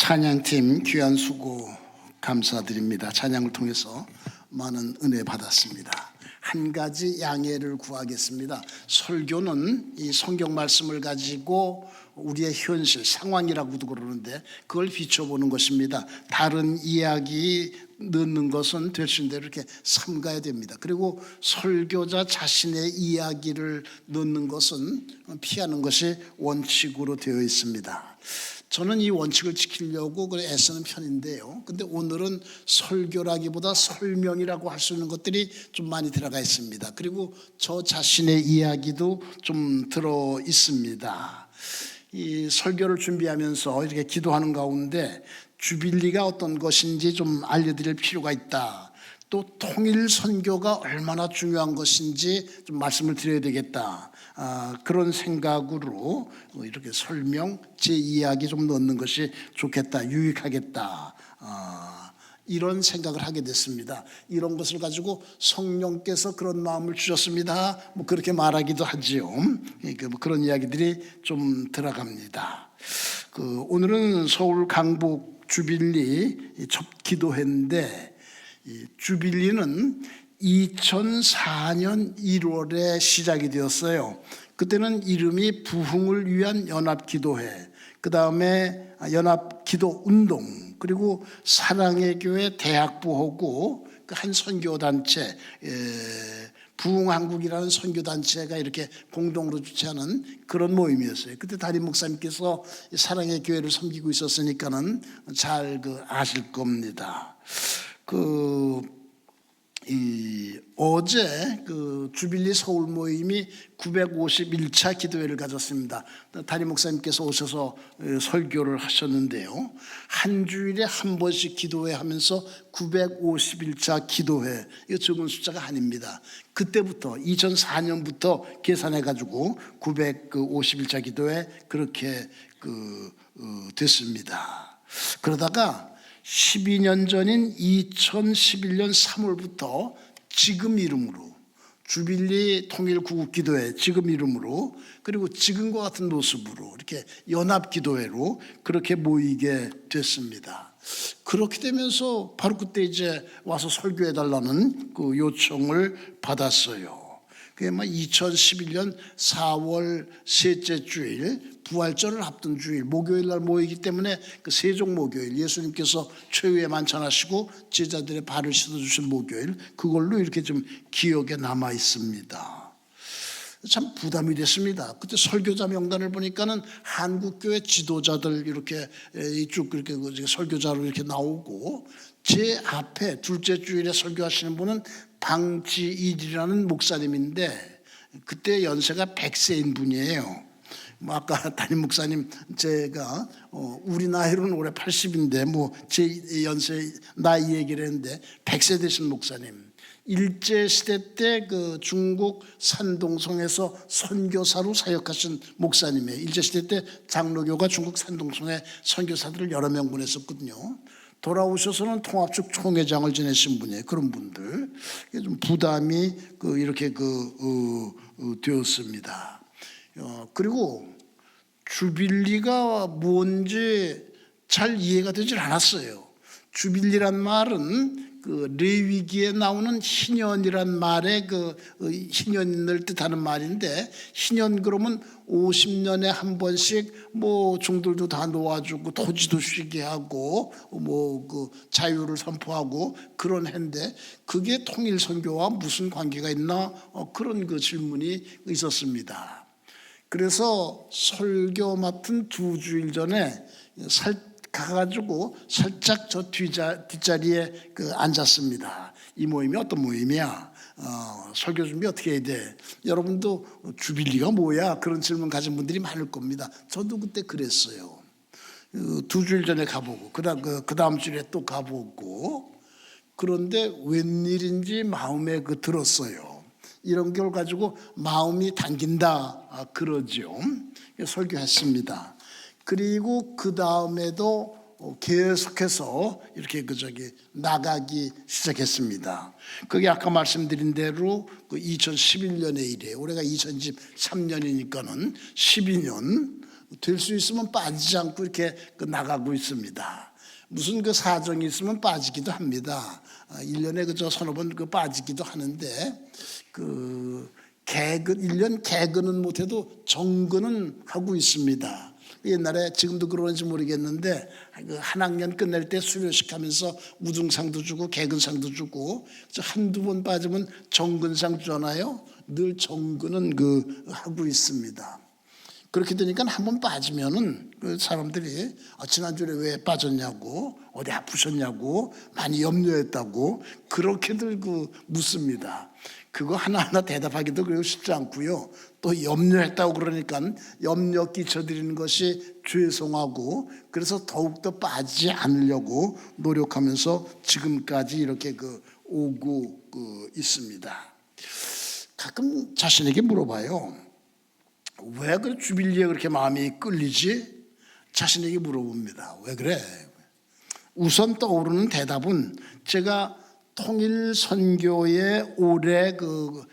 찬양팀 귀한 수고 감사드립니다. 찬양을 통해서 많은 은혜 받았습니다. 한 가지 양해를 구하겠습니다. 설교는 이 성경 말씀을 가지고 우리의 현실 상황이라고도 그러는데 그걸 비춰보는 것입니다. 다른 이야기 넣는 것은 되신 대로 이렇게 삼가야 됩니다. 그리고 설교자 자신의 이야기를 넣는 것은 피하는 것이 원칙으로 되어 있습니다. 저는 이 원칙을 지키려고 애쓰는 편인데요. 근데 오늘은 설교라기보다 설명이라고 할 수 있는 것들이 좀 많이 들어가 있습니다. 그리고 저 자신의 이야기도 좀 들어 있습니다. 이 설교를 준비하면서 이렇게 기도하는 가운데 주빌리가 어떤 것인지 좀 알려드릴 필요가 있다. 또 통일 선교가 얼마나 중요한 것인지 좀 말씀을 드려야 되겠다. 그런 생각으로 이렇게 설명, 제 이야기 좀 넣는 것이 좋겠다, 유익하겠다. 이런 생각을 하게 됐습니다. 이런 것을 가지고 성령께서 그런 마음을 주셨습니다. 뭐 그렇게 말하기도 하지요. 뭐 그런 이야기들이 좀 들어갑니다. 오늘은 서울 강북 주빌리 첫 기도회인데, 이 주빌리는 2004년 1월에 시작이 되었어요. 그때는 이름이 부흥을 위한 연합기도회, 그 다음에 연합기도운동, 그리고 사랑의 교회 대학부하고 한 선교단체, 부흥한국이라는 선교단체가 이렇게 공동으로 주최하는 그런 모임이었어요. 그때 담임 목사님께서 사랑의 교회를 섬기고 있었으니까는 잘 아실 겁니다. 어제 주빌리 서울 모임이 951차 기도회를 가졌습니다. 담임 목사님께서 오셔서 설교를 하셨는데요. 한 주일에 한 번씩 기도회 하면서 951차 기도회, 이거 적은 숫자가 아닙니다. 그때부터 2004년부터 계산해 가지고 951차 기도회 그렇게 됐습니다. 그러다가 12년 전인 2011년 3월부터 지금 이름으로 주빌리 통일구국기도회 지금 이름으로, 그리고 지금과 같은 모습으로 이렇게 연합기도회로 그렇게 모이게 됐습니다. 그렇게 되면서 바로 그때 이제 와서 설교해달라는 그 요청을 받았어요. 그게 2011년 4월 셋째 주일, 부활절을 앞둔 주일, 목요일 날 모이기 때문에 그 세종 목요일, 예수님께서 최후에 만찬하시고 제자들의 발을 씻어주신 목요일, 그걸로 이렇게 좀 기억에 남아 있습니다. 참 부담이 됐습니다. 그때 설교자 명단을 보니까는 한국교회 지도자들 이렇게 쭉 이렇게 설교자로 이렇게 나오고, 제 앞에 둘째 주일에 설교하시는 분은 방지일이라는 목사님인데 그때 연세가 100세인 분이에요. 아까 담임 목사님, 제가 우리 나이로는 올해 80인데 뭐 제 연세 나이 얘기를 했는데 100세 되신 목사님, 일제시대 때 중국 산동성에서 선교사로 사역하신 목사님이에요. 일제시대 때 장로교가 중국 산동성에 선교사들을 여러 명 보냈었거든요. 돌아오셔서는 통합측 총회장을 지내신 분이에요. 그런 분들 좀 부담이 이렇게 되었습니다. 그리고 주빌리가 뭔지 잘 이해가 되질 않았어요. 주빌리란 말은 레위기에 나오는 희년이란 말에 희년을 뜻하는 말인데, 희년 그러면 50년에 한 번씩 뭐 종들도 다 놓아주고 토지도 쉬게 하고 뭐 자유를 선포하고 그런 해인데, 그게 통일 선교와 무슨 관계가 있나, 그런 질문이 있었습니다. 그래서 설교 맡은 2주일 전에 가가지고 살짝 저 뒷자리에 앉았습니다. 이 모임이 어떤 모임이야? 설교 준비 어떻게 해야 돼? 여러분도 주빌리가 뭐야? 그런 질문 가진 분들이 많을 겁니다. 저도 그때 그랬어요. 2주일 전에 가보고 그 다음 주에 또 가보고, 그런데 웬일인지 마음에 들었어요. 이런 걸 가지고 마음이 당긴다 그러죠. 설교했습니다. 그리고 그 다음에도 계속해서 이렇게 나가기 시작했습니다. 그게 아까 말씀드린 대로 2011년의 일이에요. 올해가 2023년이니까는 12년 될 수 있으면 빠지지 않고 이렇게 나가고 있습니다. 무슨 사정이 있으면 빠지기도 합니다. 1년에 그저 서너 번 빠지기도 하는데 1년 개근은 못해도 정근은 하고 있습니다. 옛날에 지금도 그러는지 모르겠는데 한 학년 끝낼 때 수료식 하면서 우등상도 주고 개근상도 주고 한두 번 빠지면 정근상 주잖아요. 늘 정근은 하고 있습니다. 그렇게 되니까 한 번 빠지면은 사람들이 지난주에 왜 빠졌냐고, 어디 아프셨냐고, 많이 염려했다고 그렇게들 묻습니다. 그거 하나하나 대답하기도 그리고 쉽지 않고요. 또 염려했다고 그러니까 염려 끼쳐드리는 것이 죄송하고, 그래서 더욱더 빠지지 않으려고 노력하면서 지금까지 이렇게 오고 있습니다. 가끔 자신에게 물어봐요. 왜 주빌리에 그렇게 마음이 끌리지? 자신에게 물어봅니다. 왜 그래? 우선 떠오르는 대답은 제가 통일 선교에 오래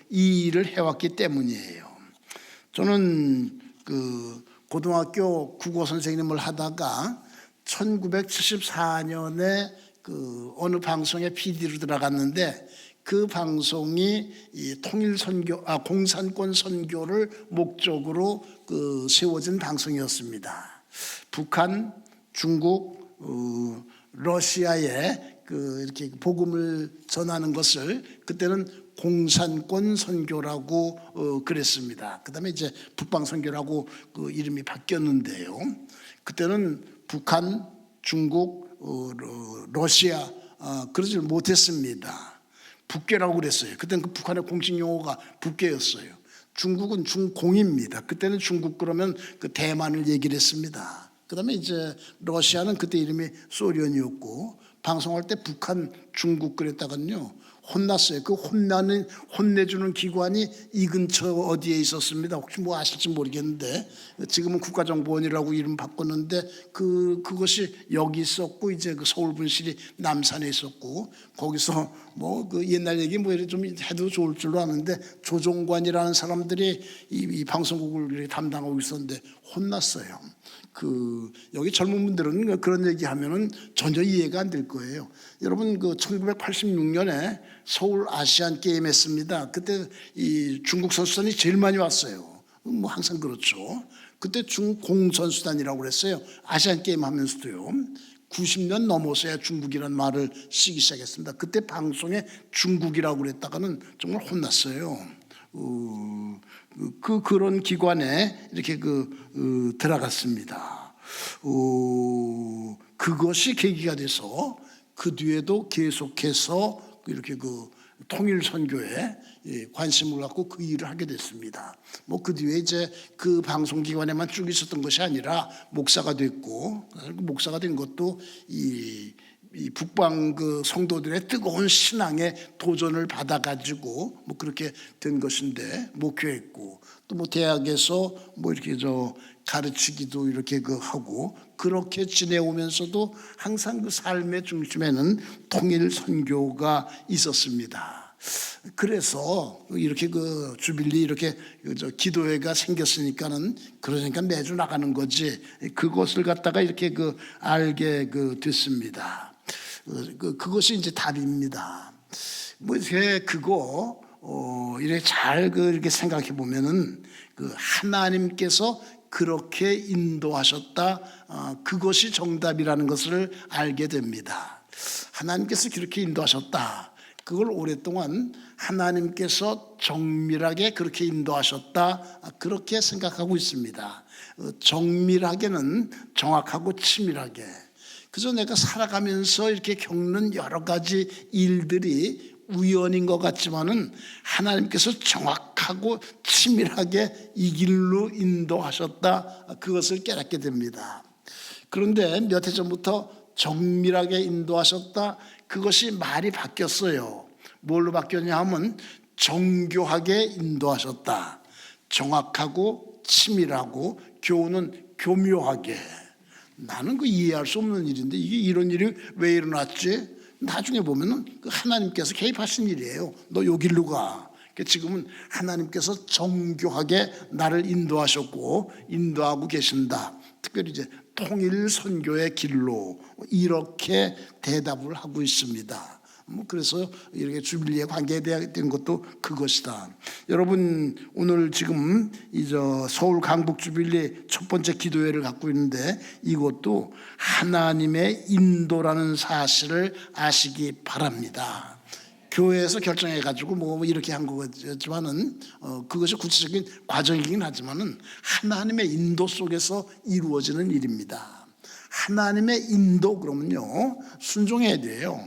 이 일을 해왔기 때문이에요. 저는 고등학교 국어 선생님을 하다가 1974년에 어느 방송에 PD로 들어갔는데 그 방송이 이 통일 선교, 공산권 선교를 목적으로 세워진 방송이었습니다. 북한, 중국, 러시아에 이렇게 복음을 전하는 것을 그때는 공산권 선교라고 그랬습니다. 그다음에 이제 북방 선교라고 이름이 바뀌었는데요. 그때는 북한, 중국, 러시아 그러지 못했습니다. 북괴라고 그랬어요. 그때는 북한의 공식 용어가 북괴였어요. 중국은 중공입니다. 그때는 중국 그러면 대만을 얘기를 했습니다. 그다음에 이제 러시아는 그때 이름이 소련이었고, 방송할 때 북한, 중국 그랬다가는요 혼났어요. 혼내주는 기관이 이 근처 어디에 있었습니다. 혹시 아실지 모르겠는데 지금은 국가정보원이라고 이름 바꿨는데 그것이 여기 있었고, 이제 서울 분실이 남산에 있었고, 거기서 옛날 얘기 좀 해도 좋을 줄로 아는데 조종관이라는 사람들이 이 방송국을 담당하고 있었는데 혼났어요. 여기 젊은 분들은 그런 얘기 하면은 전혀 이해가 안 될 거예요. 여러분 1986년에 서울 아시안 게임 했습니다. 그때 이 중국 선수단이 제일 많이 왔어요. 항상 그렇죠. 그때 중공 선수단이라고 그랬어요. 아시안 게임 하면서도요. 90년 넘어서야 중국이라는 말을 쓰기 시작했습니다. 그때 방송에 중국이라고 그랬다가는 정말 혼났어요. 그런 기관에 이렇게 들어갔습니다. 그것이 계기가 돼서 그 뒤에도 계속해서 이렇게 통일 선교에 관심을 갖고 그 일을 하게 됐습니다. 그 뒤에 이제 그 방송 기관에만 쭉 있었던 것이 아니라 목사가 됐고, 목사가 된 것도 이 북방 성도들의 뜨거운 신앙의 도전을 받아가지고 그렇게 된 것인데 목회했고, 또 대학에서 이렇게 가르치기도 이렇게 하고 그렇게 지내오면서도 항상 삶의 중심에는 통일 선교가 있었습니다. 그래서 이렇게 주빌리 이렇게 기도회가 생겼으니까는 그러니까 매주 나가는 거지, 그것을 갖다가 이렇게 알게 됐습니다. 그것이 이제 답입니다. 이렇게 이렇게 잘 이렇게 생각해 보면은 하나님께서 그렇게 인도하셨다, 그것이 정답이라는 것을 알게 됩니다. 하나님께서 그렇게 인도하셨다, 그걸 오랫동안 하나님께서 정밀하게 그렇게 인도하셨다, 그렇게 생각하고 있습니다. 정밀하게는 정확하고 치밀하게. 그래서 내가 살아가면서 이렇게 겪는 여러 가지 일들이 우연인 것 같지만은 하나님께서 정확하고 치밀하게 이 길로 인도하셨다, 그것을 깨닫게 됩니다. 그런데 몇 해 전부터 정밀하게 인도하셨다, 그것이 말이 바뀌었어요. 뭘로 바뀌었냐 하면 정교하게 인도하셨다. 정확하고 치밀하고 교훈은 교묘하게. 나는 이해할 수 없는 일인데 이게 이런 일이 왜 일어났지? 나중에 보면은 하나님께서 개입하신 일이에요. 너 요 길로 가. 지금은 하나님께서 정교하게 나를 인도하셨고 인도하고 계신다. 특별히 이제 통일 선교의 길로 이렇게 대답을 하고 있습니다. 그래서 이렇게 주빌리에 관계된 것도 그것이다. 여러분 오늘 지금 서울 강북 주빌리 첫 번째 기도회를 갖고 있는데 이것도 하나님의 인도라는 사실을 아시기 바랍니다. 교회에서 결정해가지고 뭐 이렇게 한 거지만은 그것이 구체적인 과정이긴 하지만은 하나님의 인도 속에서 이루어지는 일입니다. 하나님의 인도 그러면요 순종해야 돼요.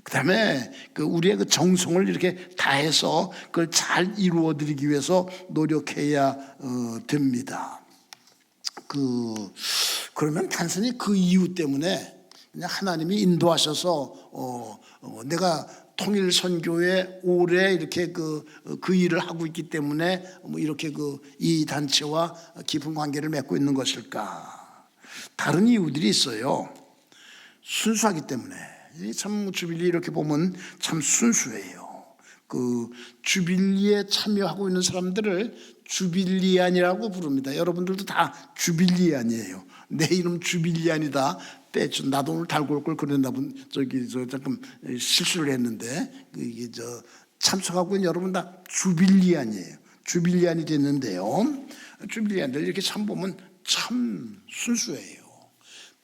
그다음에 우리의 그 정성을 이렇게 다해서 그걸 잘 이루어드리기 위해서 노력해야 됩니다. 그러면 단순히 그 이유 때문에 그냥 하나님이 인도하셔서 내가 통일 선교에 오래 이렇게 그 일을 하고 있기 때문에 뭐 이렇게 이 단체와 깊은 관계를 맺고 있는 것일까? 다른 이유들이 있어요. 순수하기 때문에. 참 주빌리 이렇게 보면 참 순수해요. 주빌리에 참여하고 있는 사람들을 주빌리안이라고 부릅니다. 여러분들도 다 주빌리안이에요. 내 이름 주빌리안이다. 빼줘. 나도 오늘 달고 올 걸 그랬나 본. 잠깐 실수를 했는데 이게 참석하고 있는 여러분 다 주빌리안이에요. 주빌리안이 됐는데요. 주빌리안들 이렇게 참 보면 참 순수해요.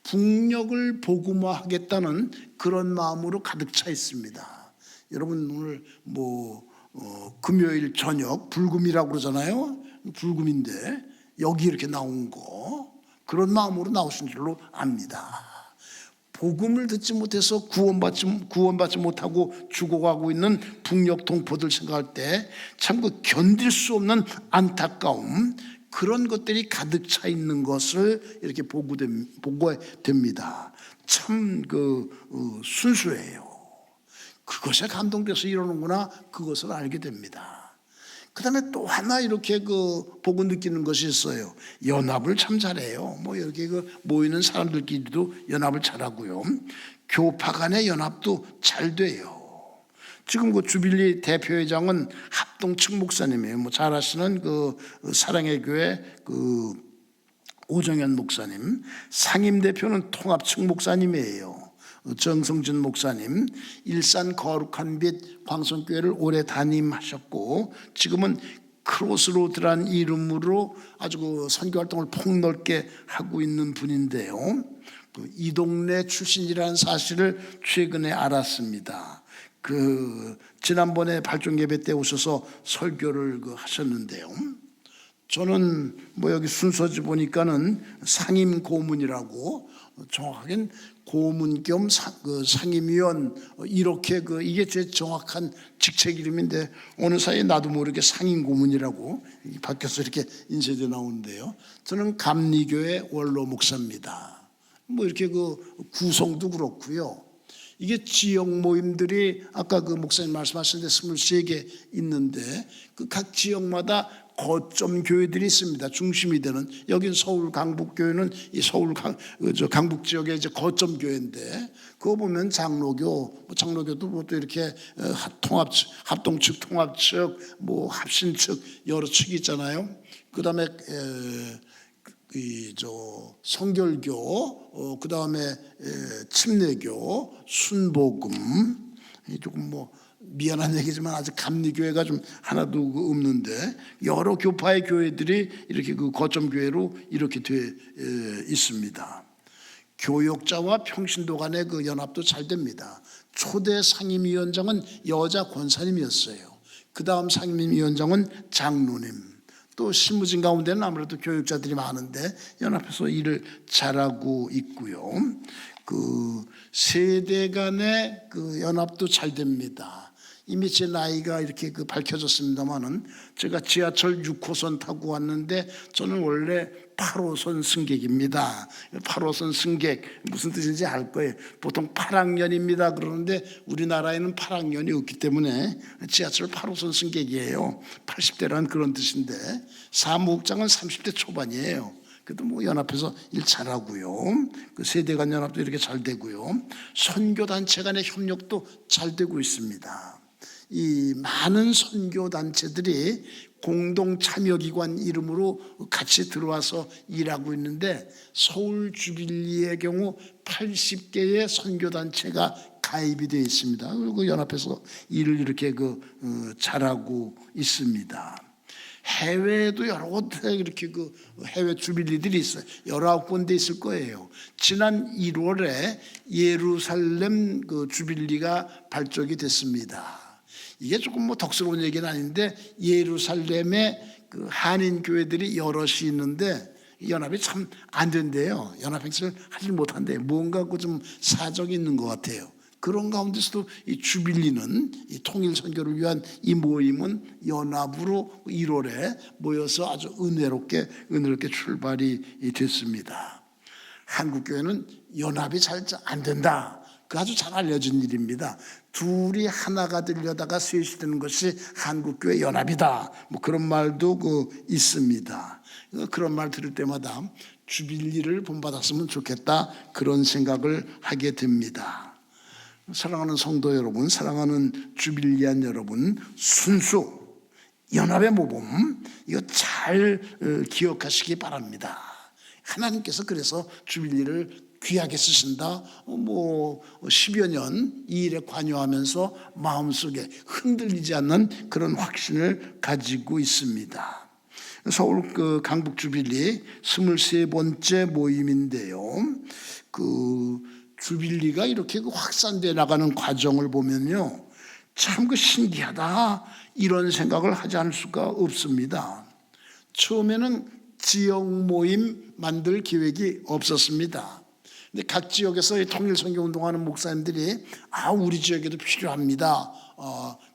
북녘을 복음화하겠다는 그런 마음으로 가득 차 있습니다. 여러분 오늘 금요일 저녁 불금이라고 그러잖아요. 불금인데 여기 이렇게 나온 거 그런 마음으로 나오신 줄로 압니다. 복음을 듣지 못해서 구원받지 못하고 죽어가고 있는 북녘 동포들 생각할 때 참 견딜 수 없는 안타까움 그런 것들이 가득 차 있는 것을 이렇게 보게 됩니다. 참 순수해요. 그것에 감동돼서 이러는구나 그것을 알게 됩니다. 그 다음에 또 하나 이렇게 보고 느끼는 것이 있어요. 연합을 참 잘해요. 이렇게 모이는 사람들끼리도 연합을 잘하고요. 교파 간의 연합도 잘 돼요. 지금 주빌리 대표회장은 합동측 목사님이에요. 잘 아시는 사랑의 교회 오정현 목사님, 상임 대표는 통합측 목사님이에요. 정성준 목사님, 일산 거룩한 빛 광성교회를 오래 담임하셨고 지금은 크로스로드란 이름으로 아주 선교활동을 폭넓게 하고 있는 분인데요. 이 동네 출신이라는 사실을 최근에 알았습니다. 지난번에 발종예배 때 오셔서 설교를 하셨는데요. 저는 여기 순서지 보니까는 상임 고문이라고 정확하게는 고문 겸 상임위원 이렇게 이게 제 정확한 직책 이름인데 어느 사이에 나도 모르게 상임 고문이라고 바뀌어서 이렇게 인쇄돼 나오는데요. 저는 감리교회 원로 목사입니다. 이렇게 구성도 그렇고요. 이게 지역 모임들이 아까 목사님 말씀하셨는데 23개 있는데 각 지역마다 거점 교회들이 있습니다. 중심이 되는 여긴 서울 강북 교회는 이 서울 강북 지역의 이제 거점 교회인데 그거 보면 장로교도 또 이렇게 합동측, 통합측, 합신측 여러 측이 있잖아요. 그다음에 성결교, 그다음에 침례교, 순복음 조금 미안한 얘기지만 아직 감리교회가 좀 하나도 없는데 여러 교파의 교회들이 이렇게 거점 교회로 이렇게 돼 있습니다. 교역자와 평신도 간의 연합도 잘 됩니다. 초대 상임위원장은 여자 권사님이었어요. 그 다음 상임위원장은 장로님. 또 실무진 가운데는 아무래도 교육자들이 많은데 연합해서 일을 잘하고 있고요. 세대 간의 연합도 잘 됩니다. 이미 제 나이가 이렇게 밝혀졌습니다만은 제가 지하철 6호선 타고 왔는데 저는 원래 8호선 승객입니다. 8호선 승객 무슨 뜻인지 알 거예요. 보통 8학년입니다 그러는데 우리나라에는 8학년이 없기 때문에 지하철 8호선 승객이에요. 80대라는 그런 뜻인데 사무국장은 30대 초반이에요. 그래도 연합해서 일 잘하고요. 세대 간 연합도 이렇게 잘 되고요. 선교단체 간의 협력도 잘 되고 있습니다. 이 많은 선교단체들이 공동참여기관 이름으로 같이 들어와서 일하고 있는데 서울 주빌리의 경우 80개의 선교단체가 가입이 되어 있습니다. 그리고 연합해서 일을 이렇게 잘하고 있습니다. 해외에도 여러 곳에 이렇게 해외 주빌리들이 있어요. 19군데 있을 거예요. 지난 1월에 예루살렘 주빌리가 발족이 됐습니다. 이게 조금 덕스러운 얘기는 아닌데 예루살렘에 한인 교회들이 여럿이 있는데 연합이 참 안 된대요. 연합 행사를 하지 못한대요. 뭔가 좀 사정이 있는 것 같아요. 그런 가운데서도 이 주빌리는 이 통일 선교를 위한 이 모임은 연합으로 1월에 모여서 아주 은혜롭게 출발이 됐습니다. 한국 교회는 연합이 잘 안 된다. 그 아주 잘 알려진 일입니다. 둘이 하나가 되려다가 셋이 되는 것이 한국교회 연합이다. 그런 말도 있습니다. 그런 말 들을 때마다 주빌리를 본받았으면 좋겠다. 그런 생각을 하게 됩니다. 사랑하는 성도 여러분, 사랑하는 주빌리안 여러분, 순수 연합의 모범 이거 잘 기억하시기 바랍니다. 하나님께서 그래서 주빌리를 귀하게 쓰신다. 10여 년 이 일에 관여하면서 마음속에 흔들리지 않는 그런 확신을 가지고 있습니다. 서울 강북 주빌리 23번째 모임인데요. 주빌리가 이렇게 확산되어 나가는 과정을 보면요, 참 신기하다 이런 생각을 하지 않을 수가 없습니다. 처음에는 지역 모임 만들 계획이 없었습니다. 근데 각 지역에서 통일 선교 운동하는 목사님들이 우리 지역에도 필요합니다.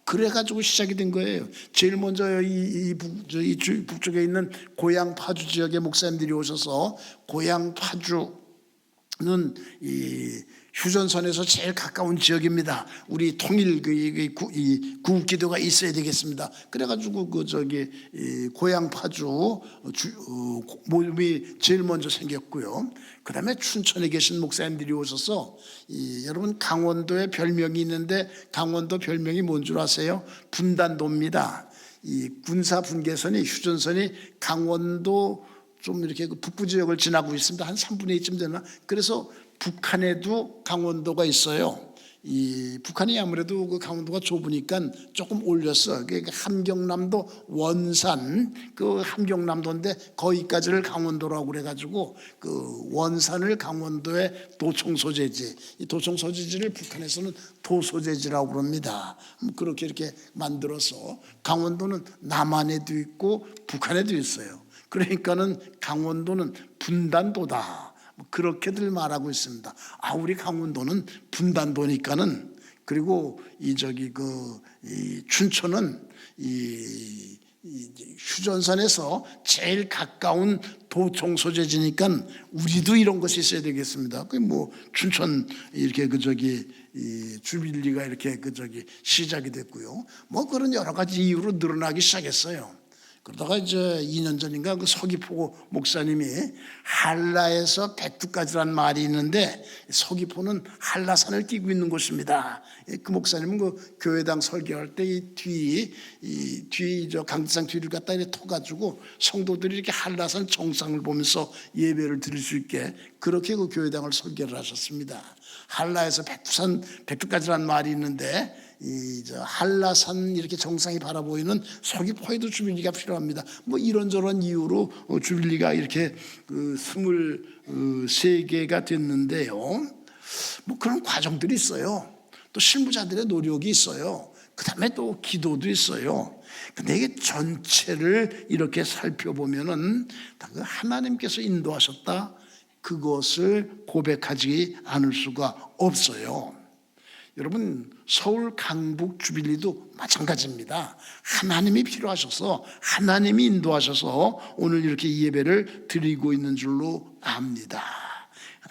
그래가지고 시작이 된 거예요. 제일 먼저 이 북쪽에 있는 고향 파주 지역의 목사님들이 오셔서 고향 파주는 이 휴전선에서 제일 가까운 지역입니다. 우리 통일 구국기도가 있어야 되겠습니다. 그래가지고 고향 파주 모임이 제일 먼저 생겼고요. 그 다음에 춘천에 계신 목사님들이 오셔서 여러분 강원도에 별명이 있는데 강원도 별명이 뭔 줄 아세요? 분단도입니다. 이 군사 분계선이 휴전선이 강원도 좀 이렇게 북부 지역을 지나고 있습니다. 한 3분의 2쯤 되나? 그래서 북한에도 강원도가 있어요. 이 북한이 아무래도 강원도가 좁으니까 조금 올렸어. 그러니까 함경남도 원산 함경남도인데 거기까지를 강원도라고 그래가지고 원산을 강원도의 도청소재지, 이 도청소재지를 북한에서는 도소재지라고 그럽니다. 그렇게 이렇게 만들어서 강원도는 남한에도 있고 북한에도 있어요. 그러니까는 강원도는 분단도다. 그렇게들 말하고 있습니다. 우리 강원도는 분단도니까는, 그리고 이 춘천은 이 휴전선에서 제일 가까운 도청 소재지니까 우리도 이런 것이 있어야 되겠습니다. 춘천 이렇게 이 주빌리가 이렇게 시작이 됐고요. 그런 여러 가지 이유로 늘어나기 시작했어요. 그러다가 이제 2년 전인가 서귀포 목사님이 한라에서 백두까지란 말이 있는데 서귀포는 한라산을 끼고 있는 곳입니다. 그 목사님은 교회당 설교할 때 강지상 뒤를 갖다 이렇게 터가지고 성도들이 이렇게 한라산 정상을 보면서 예배를 드릴 수 있게 그렇게 교회당을 설교를 하셨습니다. 한라에서 백두까지란 말이 있는데 한라산 이렇게 정상이 바라보이는 서귀포에도 주빌리가 필요합니다. 이런저런 이유로 주빌리가 이렇게 23개가 됐는데요. 그런 과정들이 있어요. 또 실무자들의 노력이 있어요. 그 다음에 또 기도도 있어요. 근데 이게 전체를 이렇게 살펴보면은 하나님께서 인도하셨다, 그것을 고백하지 않을 수가 없어요. 여러분, 서울 강북 주빌리도 마찬가지입니다. 하나님이 필요하셔서 하나님이 인도하셔서 오늘 이렇게 예배를 드리고 있는 줄로 압니다.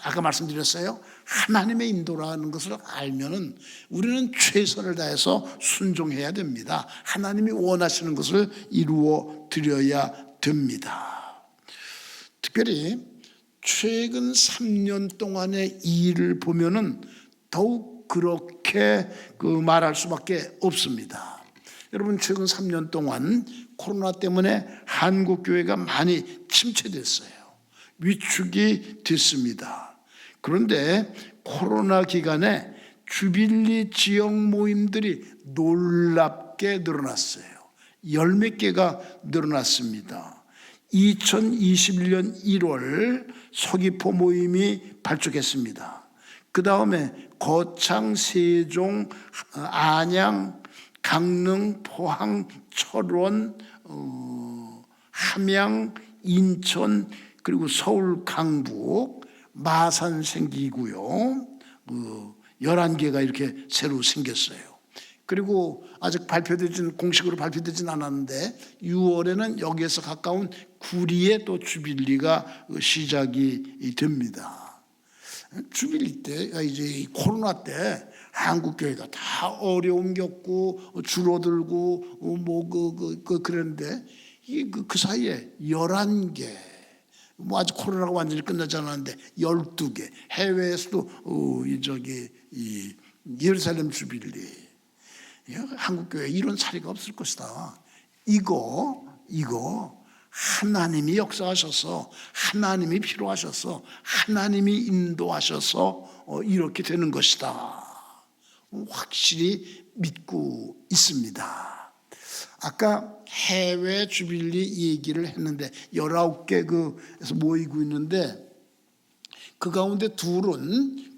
아까 말씀드렸어요. 하나님의 인도라는 것을 알면은 우리는 최선을 다해서 순종해야 됩니다. 하나님이 원하시는 것을 이루어 드려야 됩니다. 특별히 최근 3년 동안의 이 일을 보면은 더욱 그렇게 말할 수밖에 없습니다. 여러분, 최근 3년 동안 코로나 때문에 한국 교회가 많이 침체됐어요. 위축이 됐습니다. 그런데 코로나 기간에 주빌리 지역 모임들이 놀랍게 늘어났어요. 열 몇 개가 늘어났습니다. 2021년 1월 서귀포 모임이 발족했습니다. 그 다음에 거창, 세종, 안양, 강릉, 포항, 철원, 함양, 인천, 그리고 서울, 강북, 마산 생기고요. 11개가 이렇게 새로 생겼어요. 그리고 아직 공식으로 발표되진 않았는데 6월에는 여기에서 가까운 구리에 또 주빌리가 시작이 됩니다. 주빌리 때, 이제 코로나 때 한국 교회가 다 어려움 겪고 줄어들고 그랬는데 그 사이에 11개, 아직 코로나가 완전히 끝나지 않았는데 12개, 해외에서도 이 예루살렘 주빌리, 한국 교회 이런 사례가 없을 것이다. 이거 하나님이 역사하셔서, 하나님이 필요하셔서, 하나님이 인도하셔서 이렇게 되는 것이다. 확실히 믿고 있습니다. 아까 해외 주빌리 얘기를 했는데 19개에서 모이고 있는데 그 가운데 둘은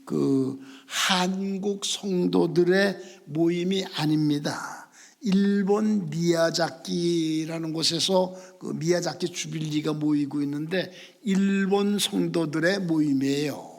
한국 성도들의 모임이 아닙니다. 일본 미야자키라는 곳에서 미야자키 주빌리가 모이고 있는데 일본 성도들의 모임이에요.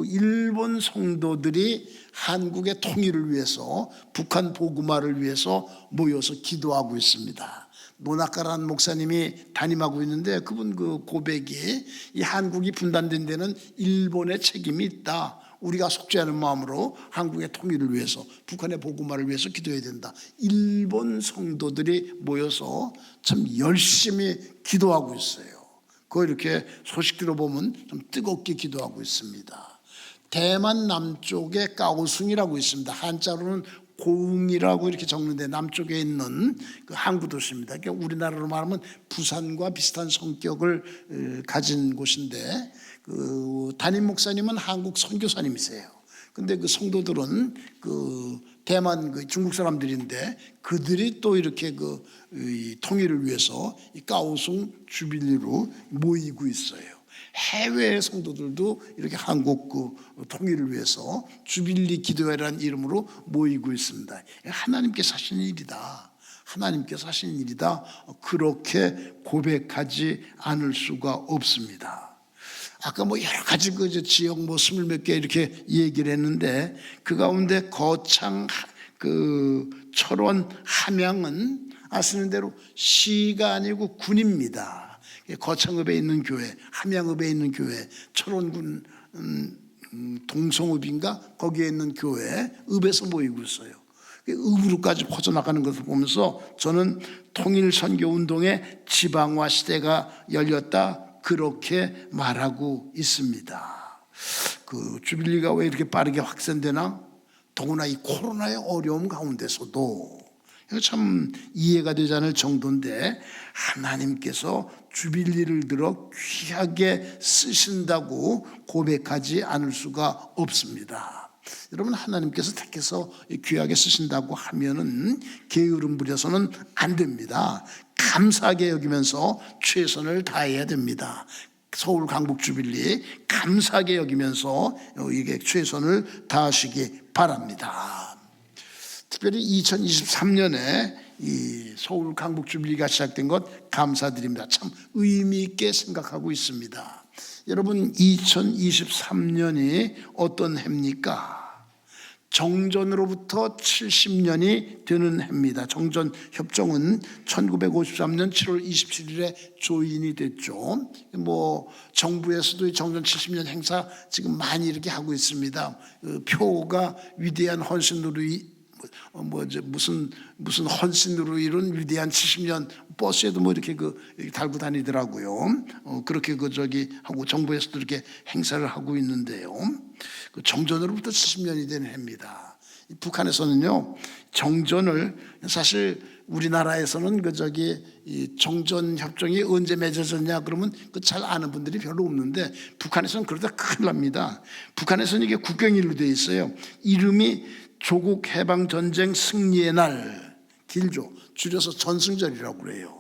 일본 성도들이 한국의 통일을 위해서, 북한 복음화를 위해서 모여서 기도하고 있습니다. 노나카라는 목사님이 담임하고 있는데 그분 고백이 이 한국이 분단된 데는 일본의 책임이 있다. 우리가 속죄하는 마음으로 한국의 통일을 위해서, 북한의 복음화를 위해서 기도해야 된다. 일본 성도들이 모여서 참 열심히 기도하고 있어요. 그거 이렇게 소식 들어보면 좀 뜨겁게 기도하고 있습니다. 대만 남쪽에 까오숭이라고 있습니다. 한자로는 고웅이라고 이렇게 적는데 남쪽에 있는 항구 도시입니다. 그러니까 우리나라로 말하면 부산과 비슷한 성격을 가진 곳인데 담임 목사님은 한국 선교사님이세요. 근데 성도들은 대만 중국 사람들인데 그들이 또 이렇게 이 통일을 위해서 이 까오숭 주빌리로 모이고 있어요. 해외 성도들도 이렇게 한국 통일을 위해서 주빌리 기도회라는 이름으로 모이고 있습니다. 하나님께서 하시는 일이다. 하나님께서 하시는 일이다. 그렇게 고백하지 않을 수가 없습니다. 아까 여러 가지 지역 20몇 개 이렇게 얘기를 했는데 그 가운데 거창, 철원, 함양은 아시는 대로 시가 아니고 군입니다. 거창읍에 있는 교회, 함양읍에 있는 교회, 철원군 동성읍인가 거기에 있는 교회, 읍에서 모이고 있어요. 읍으로까지 퍼져나가는 것을 보면서 저는 통일선교운동의 지방화 시대가 열렸다, 그렇게 말하고 있습니다. 주빌리가 왜 이렇게 빠르게 확산되나? 더구나 이 코로나의 어려움 가운데서도 참 이해가 되지 않을 정도인데 하나님께서 주빌리를 들어 귀하게 쓰신다고 고백하지 않을 수가 없습니다. 여러분, 하나님께서 택해서 귀하게 쓰신다고 하면은 게으름 부려서는 안 됩니다. 감사하게 여기면서 최선을 다해야 됩니다. 서울 강북 주빌리 감사하게 여기면서 이게 최선을 다하시기 바랍니다. 특별히 2023년에 이 서울 강북 주빌리가 시작된 것 감사드립니다. 참 의미 있게 생각하고 있습니다. 여러분, 2023년이 어떤 해입니까? 정전으로부터 70년이 되는 해입니다. 정전협정은 1953년 7월 27일에 조인이 됐죠. 정부에서도 정전 70년 행사 지금 많이 이렇게 하고 있습니다. 표가 위대한 헌신으로 무슨 헌신으로 이룬 위대한 70년 버스에도 이렇게 달고 다니더라고요. 그렇게 하고 정부에서도 이렇게 행사를 하고 있는데요. 정전으로부터 70년이 된 해입니다. 북한에서는요, 정전을 사실 우리나라에서는 이 정전 협정이 언제 맺어졌냐 그러면 그 잘 아는 분들이 별로 없는데 북한에서는 그러다 큰일 납니다. 북한에서는 이게 국경일로 되어 있어요. 이름이 조국 해방 전쟁 승리의 날, 길죠. 줄여서 전승절이라고 그래요.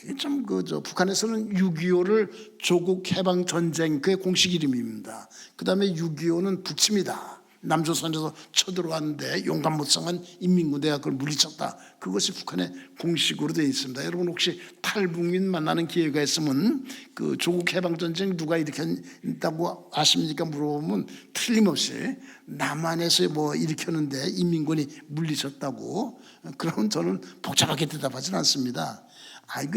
이게 참 북한에서는 6.25를 조국 해방 전쟁 그게 공식 이름입니다. 그 다음에 6.25는 북침이다. 남조선에서 쳐들어왔는데 용감무쌍한 인민군대가 그걸 물리쳤다. 그것이 북한의 공식으로 되어 있습니다. 여러분 혹시 탈북민 만나는 기회가 있으면 그 조국 해방전쟁 누가 일으켰다고 아십니까? 물어보면 틀림없이 남한에서 뭐 일으켰는데 인민군이 물리쳤다고. 그러면 저는 복잡하게 대답하지는 않습니다.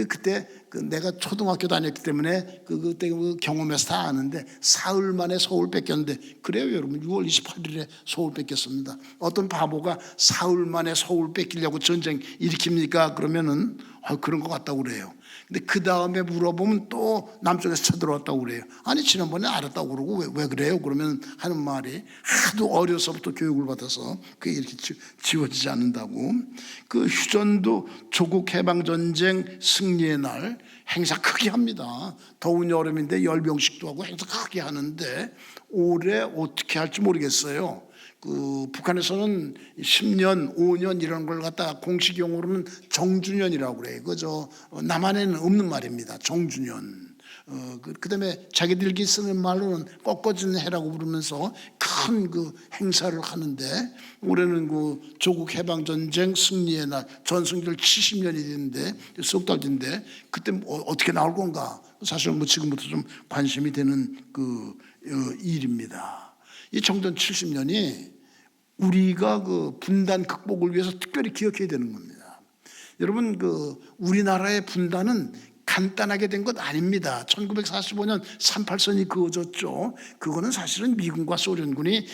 그때 내가 초등학교 다녔기 때문에 그때 경험해서 다 아는데 사흘 만에 서울 뺏겼는데 그래요 여러분. 6월 28일에 서울 뺏겼습니다. 어떤 바보가 사흘 만에 서울 뺏기려고 전쟁 일으킵니까? 그러면은 그런 것 같다고 그래요. 근데 그 다음에 물어보면 또 남쪽에서 쳐들어왔다고 그래요. 아니 지난번에 알았다고 그러고 왜 그래요? 그러면 하는 말이 하도 어려서부터 교육을 받아서 그게 이렇게 지워지지 않는다고. 그 휴전도 조국 해방전쟁 승리의 날 행사 크게 합니다. 더운 여름인데 열병식도 하고 행사 크게 하는데 올해 어떻게 할지 모르겠어요. 북한에서는 10년, 5년 이런 걸 갖다가 공식 용어로는 정주년이라고 그래요. 남한에는 없는 말입니다. 정주년. 그다음에 자기들끼리 쓰는 말로는 꺾어진 해라고 부르면서 큰 행사를 하는데 올해는 조국 해방전쟁 승리의 날 전승절 70년이 됐는데 석 달 뒤인데 그때 어떻게 나올 건가? 사실 지금부터 좀 관심이 되는 일입니다. 이 정전 70년이 우리가 분단 극복을 위해서 특별히 기억해야 되는 겁니다. 여러분 우리나라의 분단은 간단하게 된 것 아닙니다. 1945년 38선이 그어졌죠. 그거는 사실은 미군과 소련군이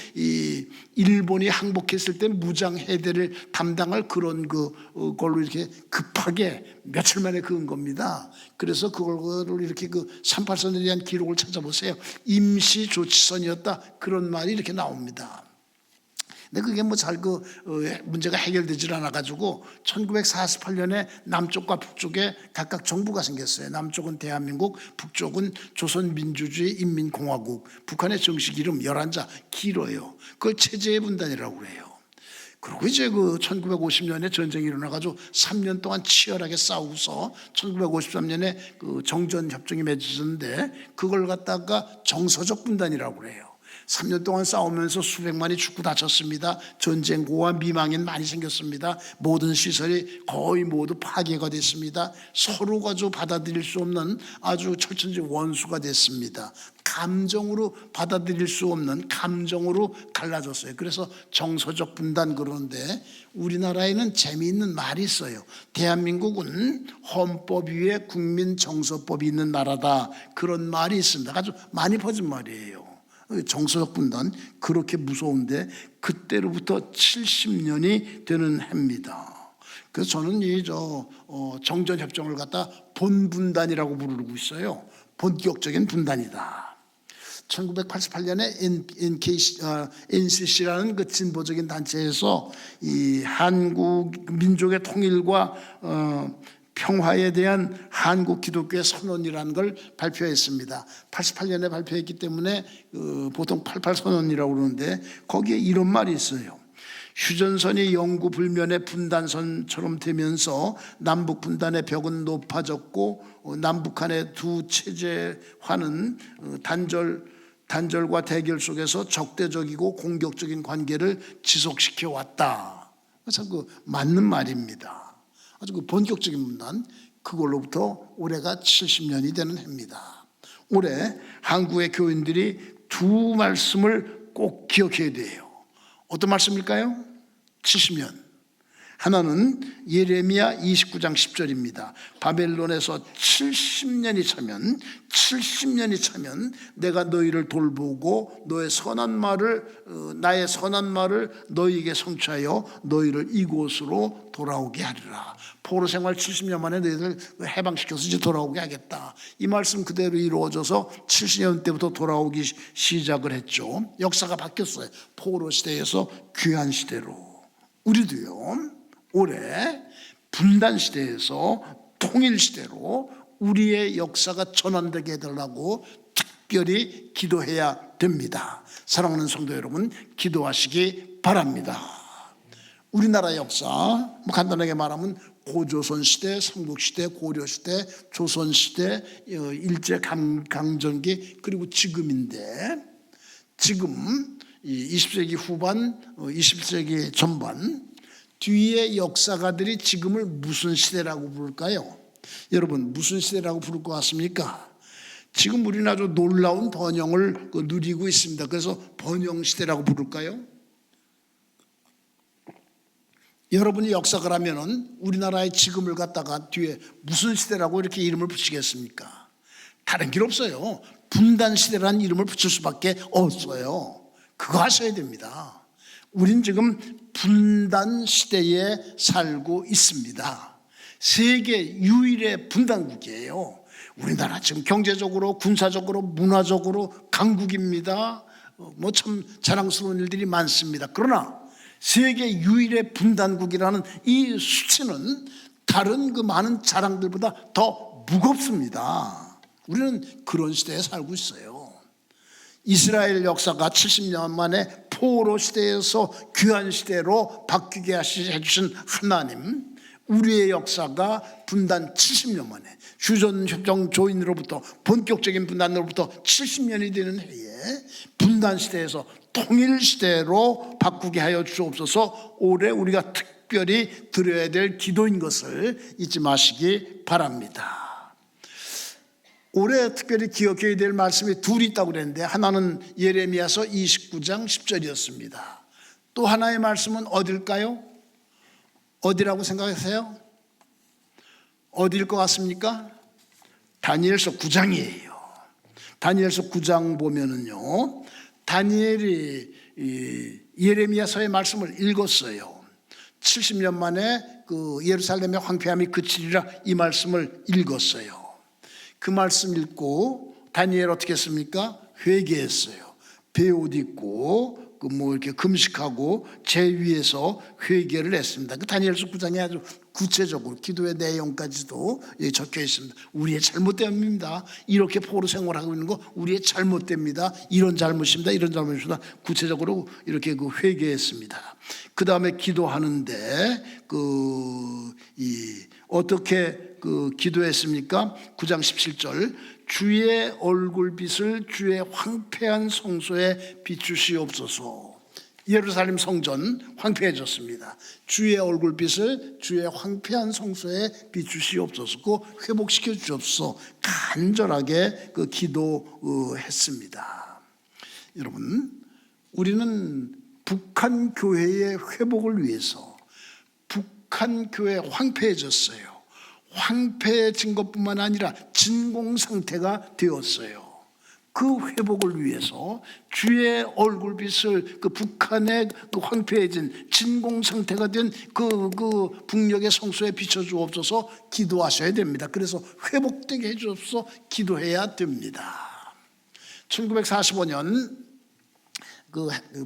일본이 항복했을 때 무장 해제를 담당할 그런 걸로 이렇게 급하게 며칠 만에 그은 겁니다. 그래서 그걸 이렇게 38선에 대한 기록을 찾아보세요. 임시 조치선이었다. 그런 말이 이렇게 나옵니다. 근데 그게 문제가 해결되질 않아가지고 1948년에 남쪽과 북쪽에 각각 정부가 생겼어요. 남쪽은 대한민국, 북쪽은 조선민주주의 인민공화국. 북한의 정식 이름 11자 길어요. 그걸 체제의 분단이라고 해요. 그리고 이제 1950년에 전쟁이 일어나가지고 3년 동안 치열하게 싸우고서 1953년에 정전협정이 맺어졌는데 그걸 갖다가 정서적 분단이라고 해요. 3년 동안 싸우면서 수백만이 죽고 다쳤습니다. 전쟁고와 미망인 많이 생겼습니다. 모든 시설이 거의 모두 파괴가 됐습니다. 서로가 받아들일 수 없는 아주 철천지 원수가 됐습니다. 감정으로 받아들일 수 없는 감정으로 갈라졌어요. 그래서 정서적 분단. 그러는데 우리나라에는 재미있는 말이 있어요. 대한민국은 헌법 위에 국민 정서법이 있는 나라다. 그런 말이 있습니다. 아주 많이 퍼진 말이에요. 정서적 분단 그렇게 무서운데 그때로부터 70년이 되는 해입니다. 그래서 저는 정전협정을 갖다 본분단이라고 부르고 있어요. 본격적인 분단이다. 1988년에 NCC라는 진보적인 단체에서 이 한국 민족의 통일과 평화에 대한 한국 기독교의 선언이라는 걸 발표했습니다. 88년에 발표했기 때문에 보통 88선언이라고 그러는데 거기에 이런 말이 있어요. 휴전선이 영구 불면의 분단선처럼 되면서 남북 분단의 벽은 높아졌고 남북한의 두 체제화는 단절과 대결 속에서 적대적이고 공격적인 관계를 지속시켜 왔다. 그래서 맞는 말입니다. 아주 본격적인 분단, 그걸로부터 올해가 70년이 되는 해입니다. 올해 한국의 교인들이 두 말씀을 꼭 기억해야 돼요. 어떤 말씀일까요? 70년. 하나는 예레미야 29장 10절입니다. 바벨론에서 70년이 차면 내가 너희를 돌보고 나의 선한 말을 너희에게 성취하여 너희를 이곳으로 돌아오게 하리라. 포로 생활 70년 만에 너희들 해방시켜서 이제 돌아오게 하겠다. 이 말씀 그대로 이루어져서 70년 때부터 돌아오기 시작을 했죠. 역사가 바뀌었어요. 포로 시대에서 귀환 시대로. 우리도요, 올해 분단 시대에서 통일 시대로 우리의 역사가 전환되게 해달라고 특별히 기도해야 됩니다. 사랑하는 성도 여러분, 기도하시기 바랍니다. 우리나라 역사, 간단하게 말하면 고조선 시대, 삼국 시대, 고려 시대, 조선 시대, 일제 강점기, 그리고 지금인데, 지금 20세기 후반, 21세기 전반, 뒤에 역사가들이 지금을 무슨 시대라고 부를까요? 여러분, 무슨 시대라고 부를 것 같습니까? 지금 우리는 아주 놀라운 번영을 누리고 있습니다. 그래서 번영 시대라고 부를까요? 여러분이 역사를 하면은 우리나라의 지금을 갖다가 뒤에 무슨 시대라고 이렇게 이름을 붙이겠습니까? 다른 길 없어요. 분단 시대라는 이름을 붙일 수밖에 없어요. 그거 하셔야 됩니다. 우린 지금 분단 시대에 살고 있습니다. 세계 유일의 분단국이에요. 우리나라 지금 경제적으로, 군사적으로, 문화적으로 강국입니다. 참 자랑스러운 일들이 많습니다. 그러나 세계 유일의 분단국이라는 이 수치는 다른 그 많은 자랑들보다 더 무겁습니다. 우리는 그런 시대에 살고 있어요. 이스라엘 역사가 70년 만에 포로 시대에서 귀환 시대로 바뀌게 해주신 하나님, 우리의 역사가 분단 70년 만에 휴전협정 조인으로부터 본격적인 분단으로부터 70년이 되는 해에 분단 시대에서 통일 시대로 바꾸게 하여 주옵소서. 올해 우리가 특별히 드려야 될 기도인 것을 잊지 마시기 바랍니다. 올해 특별히 기억해야 될 말씀이 둘이 있다고 그랬는데, 하나는 예레미야서 29장 10절이었습니다. 또 하나의 말씀은 어딜까요? 어디라고 생각하세요? 어디일 것 같습니까? 다니엘서 9장이에요. 다니엘서 9장 보면은요, 다니엘이 예레미야서의 말씀을 읽었어요. 70년 만에 그 예루살렘의 황폐함이 그치리라, 이 말씀을 읽었어요. 그 말씀 읽고 다니엘 어떻게 했습니까? 회개했어요. 베옷 입고 이렇게 금식하고 제 위에서 회개를 했습니다. 그 다니엘서 9장에 아주 구체적으로 기도의 내용까지도 적혀 있습니다. 우리의 잘못됨입니다. 이렇게 포로 생활하고 있는 거 우리의 잘못됩니다. 이런 잘못입니다. 이런 잘못입니다. 구체적으로 이렇게 회개했습니다. 그 다음에 기도하는데 어떻게 기도했습니까? 9장 17절, 주의 얼굴빛을 주의 황폐한 성소에 비추시옵소서. 예루살렘 성전 황폐해졌습니다. 주의 얼굴빛을 주의 황폐한 성소에 비추시옵소서. 그거 회복시켜 주옵소서. 간절하게 기도했습니다. 여러분, 우리는 북한 교회의 회복을 위해서, 북한 교회 황폐해졌어요. 황폐해진 것뿐만 아니라 진공 상태가 되었어요. 그 회복을 위해서 주의 얼굴빛을 북한의 황폐해진 진공 상태가 된 북녘의 성소에 비춰주옵소서. 기도하셔야 됩니다. 그래서 회복되게 해주옵소서. 기도해야 됩니다. 1945년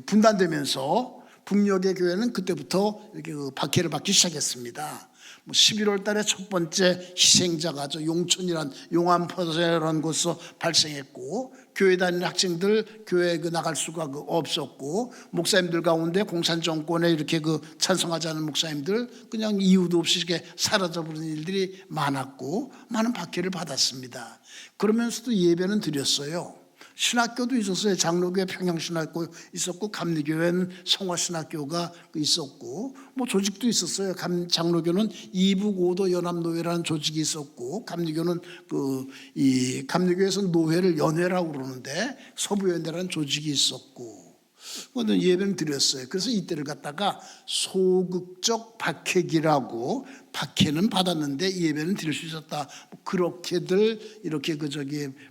분단되면서 북녘의 교회는 그때부터 이렇게 박해를 받기 시작했습니다. 11월 달에 첫 번째 희생자가 용천이란 용암포대라는 곳에서 발생했고, 교회 다니는 학생들 교회에 나갈 수가 없었고, 목사님들 가운데 공산 정권에 이렇게 찬성하지 않은 목사님들 그냥 이유도 없이 이렇게 사라져버리는 일들이 많았고, 많은 박해를 받았습니다. 그러면서도 예배는 드렸어요. 신학교도 있었어요. 장로교회 평양신학교 있었고, 감리교회는 성화신학교가 있었고, 조직도 있었어요. 장로교는 이북오도 연합노회라는 조직이 있었고, 감리교는 감리교에서 노회를 연회라고 그러는데 서부연대라는 조직이 있었고, 예배를 드렸어요. 그래서 이때를 갖다가 소극적 박해기라고, 박해는 받았는데 예배는 드릴 수 있었다, 그렇게들 이렇게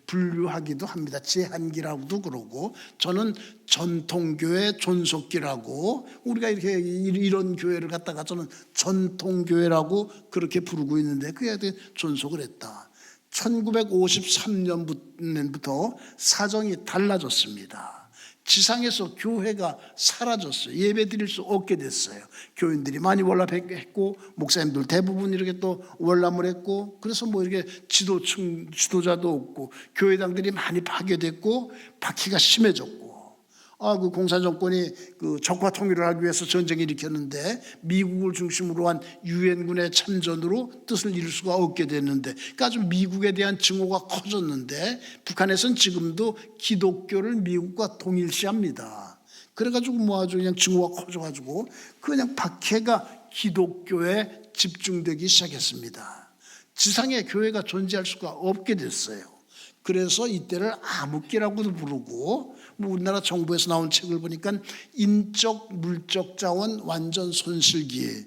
분류하기도 합니다. 제한기라고도 그러고, 저는 전통교회 존속기라고, 우리가 이렇게 이런 교회를 갖다가 저는 전통교회라고 그렇게 부르고 있는데 그게 존속을 했다. 1953년부터 사정이 달라졌습니다. 지상에서 교회가 사라졌어요. 예배 드릴 수 없게 됐어요. 교인들이 많이 월남했고, 목사님들 대부분 이렇게 또 월남을 했고, 그래서 이렇게 지도자도 없고, 교회당들이 많이 파괴됐고, 박해가 심해졌고, 그 공산 정권이 적화 통일을 하기 위해서 전쟁을 일으켰는데 미국을 중심으로 한 유엔군의 참전으로 뜻을 이룰 수가 없게 됐는데, 그러니까 아주 미국에 대한 증오가 커졌는데, 북한에서는 지금도 기독교를 미국과 동일시합니다. 그래가지고 아주 그냥 증오가 커져가지고 그냥 박해가 기독교에 집중되기 시작했습니다. 지상에 교회가 존재할 수가 없게 됐어요. 그래서 이때를 암흑기라고도 부르고, 우리나라 정부에서 나온 책을 보니까 인적 물적 자원 완전 손실기,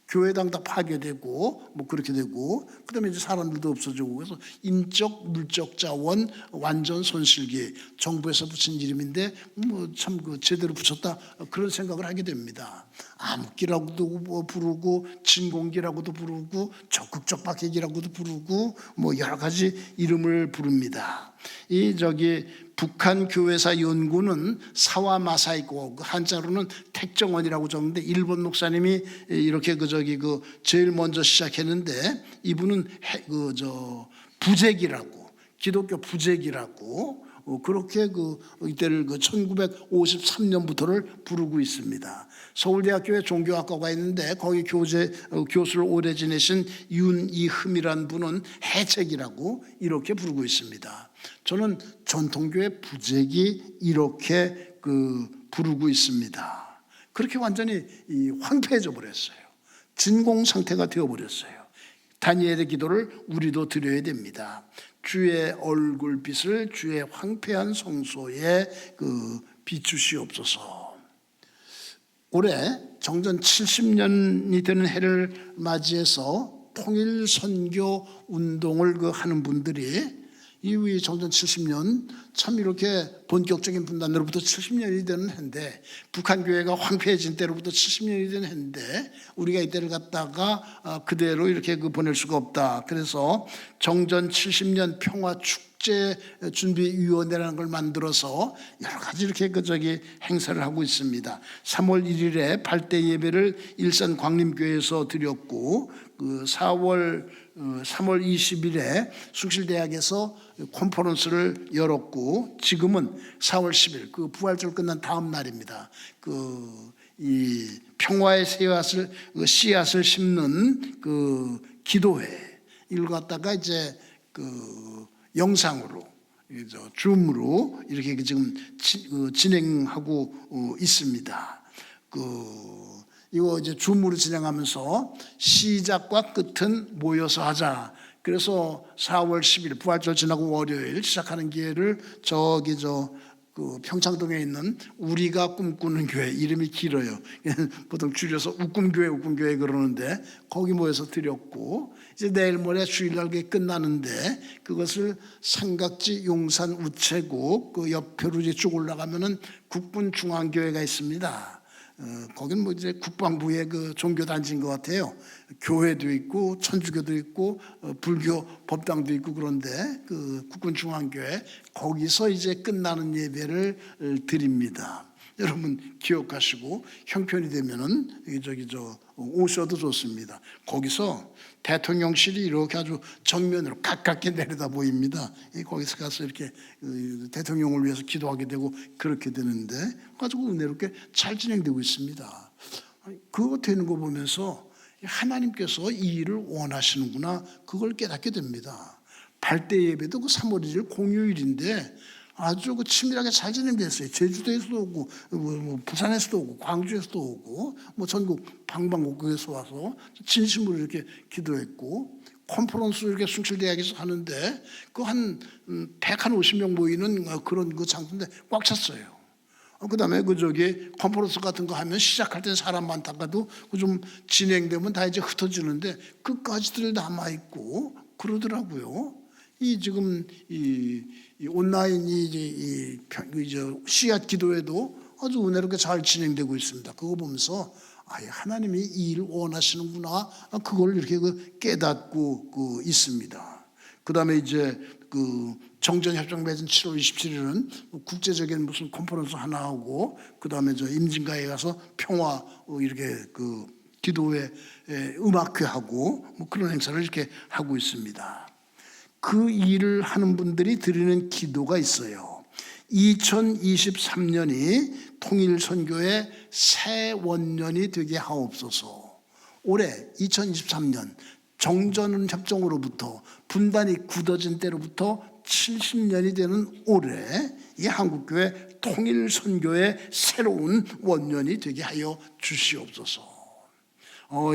교회당 다 파괴되고 그렇게 되고, 그다음에 이제 사람들도 없어지고, 그래서 인적 물적 자원 완전 손실기, 정부에서 붙인 이름인데 참 제대로 붙였다, 그런 생각을 하게 됩니다. 암흑기라고도 부르고, 진공기라고도 부르고, 적극적 박해기라고도 부르고, 여러 가지 이름을 부릅니다. 북한 교회사 연구는 사와마사이고, 한자로는 택정원이라고 적는데, 일본 목사님이 이렇게 제일 먼저 시작했는데, 이분은 부재기라고, 기독교 부재기라고 그렇게 이때를 1953년부터를 부르고 있습니다. 서울대학교에 종교학과가 있는데 거기 교수를 오래 지내신 윤이흠이라는 분은 해책이라고 이렇게 부르고 있습니다. 저는 전통교회 부재기 이렇게 부르고 있습니다. 그렇게 완전히 황폐해져 버렸어요. 진공 상태가 되어버렸어요. 다니엘의 기도를 우리도 드려야 됩니다. 주의 얼굴빛을 주의 황폐한 성소에 비추시옵소서. 올해 정전 70년이 되는 해를 맞이해서 통일선교 운동을 하는 분들이, 이후에 정전 70년, 참 이렇게 본격적인 분단으로부터 70년이 되는 해인데, 북한교회가 황폐해진 때로부터 70년이 되는 해인데, 우리가 이때를 갖다가 그대로 이렇게 보낼 수가 없다. 그래서 정전 70년 평화축제 준비위원회라는 걸 만들어서 여러 가지 이렇게 행사를 하고 있습니다. 3월 1일에 발대 예배를 일산 광림교회에서 드렸고, 3월 20일에 숭실대학에서 컨퍼런스를 열었고, 지금은 4월 10일 부활절 끝난 다음 날입니다. 이 평화의 씨앗을 심는 기도회, 이걸 갖다가 이제 영상으로, 줌으로 이렇게 지금 진행하고 있습니다. 이거 이제 줌으로 진행하면서 시작과 끝은 모여서 하자. 그래서 4월 10일 부활절 지나고 월요일 시작하는 기회를 평창동에 있는 우리가 꿈꾸는 교회, 이름이 길어요. 보통 줄여서 우꿈교회 그러는데 거기 모여서 드렸고, 이제 내일 모레 주일날 그게 끝나는데, 그것을 삼각지 용산 우체국 옆으로 이제 쭉 올라가면은 국군중앙교회가 있습니다. 거긴 이제 국방부의 종교단지인 것 같아요. 교회도 있고 천주교도 있고 불교 법당도 있고, 그런데 국군중앙교회, 거기서 이제 끝나는 예배를 드립니다. 여러분 기억하시고 형편이 되면은 오셔도 좋습니다. 거기서 대통령실이 이렇게 아주 정면으로 가깝게 내려다 보입니다. 거기서 가서 이렇게 대통령을 위해서 기도하게 되고 그렇게 되는데, 가지고 은혜롭게 잘 진행되고 있습니다. 그거 되는 거 보면서 하나님께서 이 일을 원하시는구나, 그걸 깨닫게 됩니다. 발대 예배도 3월 1일 공휴일인데 아주 친밀하게 잘 진행됐어요. 제주도에서도 오고, 부산에서도 오고, 광주에서도 오고, 전국 방방곡곡에서 와서 진심으로 이렇게 기도했고, 컨퍼런스 이렇게 숭실대학에서 하는데 한 150명 모이는 그런 장소인데 꽉 찼어요. 그다음에 컨퍼런스 같은 거 하면 시작할 땐 사람 많다가도 좀 진행되면 다 이제 흩어지는데 끝까지들 남아 있고 그러더라고요. 이 지금 이 온라인 씨앗 기도회도 아주 은혜롭게 잘 진행되고 있습니다. 그거 보면서 하나님이 이 일을 원하시는구나, 그걸 이렇게 깨닫고 있습니다. 그다음에 이제 정전협정 맺은 7월 27일은 국제적인 무슨 컨퍼런스 하나 하고, 그다음에 저 임진가에 가서 평화 이렇게 기도회 음악회 하고 그런 행사를 이렇게 하고 있습니다. 그 일을 하는 분들이 드리는 기도가 있어요. 2023년이 통일선교의 새 원년이 되게 하옵소서. 올해 2023년 정전협정으로부터 분단이 굳어진 때로부터 70년이 되는 올해 이 한국교회 통일선교의 새로운 원년이 되게 하여 주시옵소서.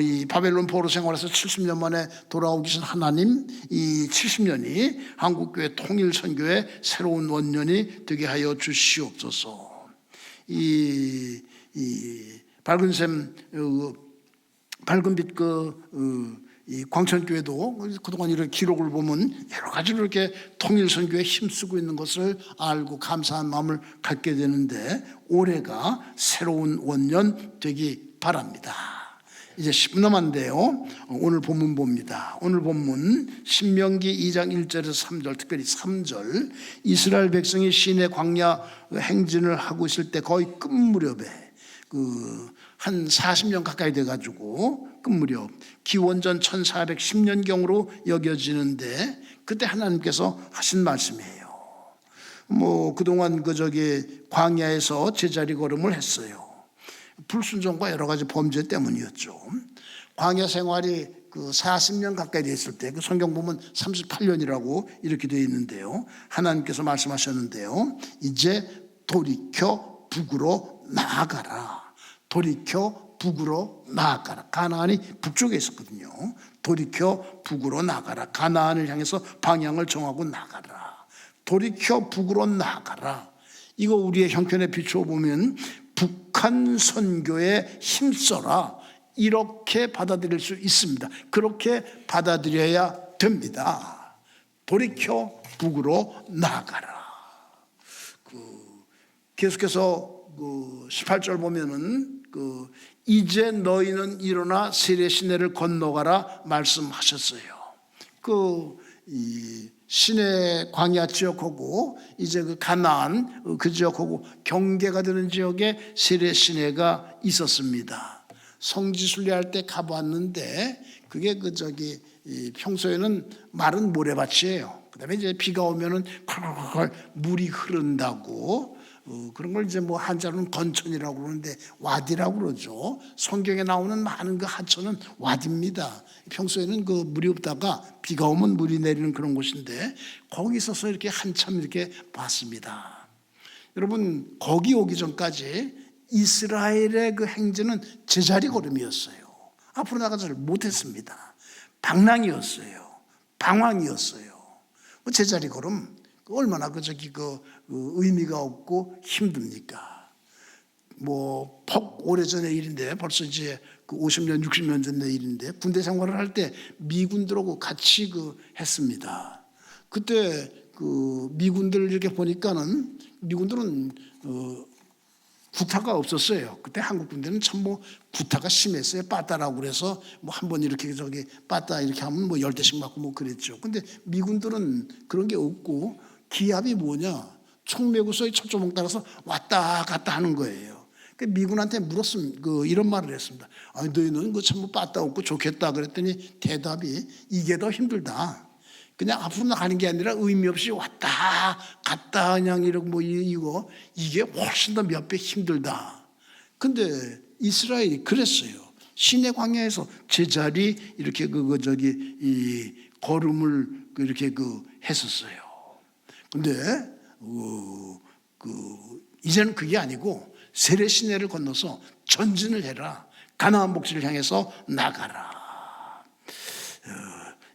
이 바벨론 포로 생활에서 70년 만에 돌아오기 전 하나님, 이 70년이 한국교회 통일선교의 새로운 원년이 되게 하여 주시옵소서. 이 밝은 빛 이 광천교회도 그동안 이런 기록을 보면 여러 가지로 이렇게 통일선교에 힘쓰고 있는 것을 알고 감사한 마음을 갖게 되는데, 올해가 새로운 원년 되기 바랍니다. 이제 10분 남았는데요. 오늘 본문 봅니다. 오늘 본문 신명기 2장 1절에서 3절, 특별히 3절, 이스라엘 백성이 시내 광야 행진을 하고 있을 때 거의 끝 무렵에 한 40년 가까이 돼가지고 끝 무렵 기원전 1410년경으로 여겨지는데, 그때 하나님께서 하신 말씀이에요. 그동안 광야에서 제자리 걸음을 했어요. 불순종과 여러 가지 범죄 때문이었죠. 광야 생활이 40년 가까이 됐을 때, 성경 보면 38년이라고 이렇게 되어 있는데요. 하나님께서 말씀하셨는데요. 이제 돌이켜 북으로 나아가라. 돌이켜 북으로 나아가라. 가나안이 북쪽에 있었거든요. 돌이켜 북으로 나아가라. 가나안을 향해서 방향을 정하고 나가라. 돌이켜 북으로 나아가라. 이거 우리의 형편에 비추어 보면 북한 선교에 힘써라, 이렇게 받아들일 수 있습니다. 그렇게 받아들여야 됩니다. 돌이켜 북으로 나아가라. 계속해서 18절 보면은 이제 너희는 일어나 세례 시내를 건너가라 말씀하셨어요. 이 시내 광야 지역하고 이제 가나안 그 지역하고 경계가 되는 지역에 세례 시내가 있었습니다. 성지순례할 때 가봤는데 그게 평소에는 마른 모래밭이에요. 그다음에 이제 비가 오면은 콸콸콸 물이 흐른다고, 그런 걸 이제 한자로는 건천이라고 그러는데 와디라고 그러죠. 성경에 나오는 많은 하천은 와디입니다. 평소에는 물이 없다가 비가 오면 물이 내리는 그런 곳인데, 거기 있어서 이렇게 한참 이렇게 봤습니다. 여러분, 거기 오기 전까지 이스라엘의 행진은 제자리 걸음이었어요. 앞으로 나가지 못했습니다. 방랑이었어요. 방황이었어요. 제자리 걸음 얼마나 의미가 없고 힘듭니까? 퍽 오래전의 일인데, 벌써 이제 50년, 60년 전의 일인데, 군대 생활을 할 때 미군들하고 같이 했습니다. 그때 미군들 이렇게 보니까는, 미군들은 구타가 없었어요. 그때 한국 군대는 참 구타가 심했어요. 빠따라고 그래서 한번 이렇게 빠따 이렇게 하면 10대씩 맞고 그랬죠. 근데 미군들은 그런 게 없고, 기합이 뭐냐? 총 메고서 철조망 따라서 왔다 갔다 하는 거예요. 미군한테 물었습니다. 이런 말을 했습니다. 너희는 참 빠따 없고 좋겠다 그랬더니 대답이, 이게 더 힘들다. 그냥 앞으로 나가는 게 아니라 의미 없이 왔다 갔다 그냥 이러고 이게 훨씬 더 몇 배 힘들다. 근데 이스라엘이 그랬어요. 시내 광야에서 제자리 이렇게 이 걸음을 이렇게 했었어요. 근데 이제는 그게 아니고 세례 시내를 건너서 전진을 해라. 가나안 복지를 향해서 나가라.